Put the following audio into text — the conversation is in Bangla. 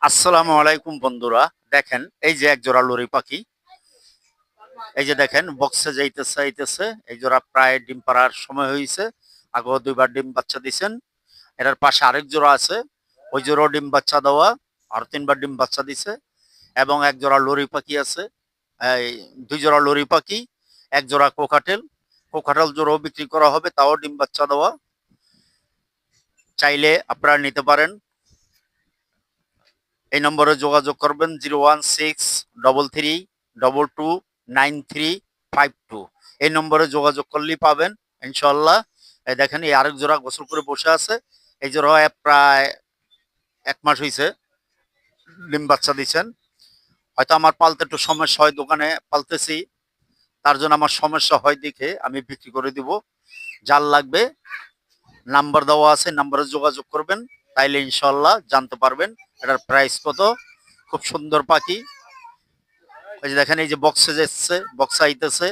আসসালামু আলাইকুম বন্ধুরা। দেখেন এই যে এক জোড়া লরি পাখি, এই যে দেখেন বক্সে যাইতেছে এই জোড়া প্রায় ডিম পাড়ার সময় হয়েছে। আগেও দুইবার ডিম বাচ্চা দিছেন। এটার পাশে আরেক জোড়া আছে, ওই জোড়াও ডিম বাচ্চা দেওয়া, আর তিনবার ডিম বাচ্চা দিছে। এবং এক জোড়া লরি পাখি আছে, এই দুই জোড়া লরি পাখি, এক জোড়া কোকাটেল। কোকাটেল জোড়াও বিক্রি করা হবে, তাও ডিম বাচ্চা দেওয়া। চাইলে আপনারা নিতে পারেন। এই নম্বরে যোগাযোগ করবেন 01633229352। এই নম্বরে যোগাযোগ করলেই পাবেন ইনশাল্লাহ। এই দেখেন এই আরেক জোড়া গোসল করে বসে আছে। এই জোড়া প্রায় 1 মাস হয়েছে ডিম বাচ্চা দিচ্ছেন। হয়তো আমার পালতে একটু সমস্যা হয়, দোকানে পালতেছি, তার জন্য আমার সমস্যা হয় দেখে আমি বিক্রি করে দিব। যার লাগবে নাম্বার দেওয়া আছে, নাম্বারে যোগাযোগ করবেন, তাইলে ইনশাল্লাহ জানতে পারবেন এটার প্রাইস কত। খুব সুন্দর পাখি। এই যে দেখেন এই যে বক্সে যাচ্ছে, বক্সে আইতেছে।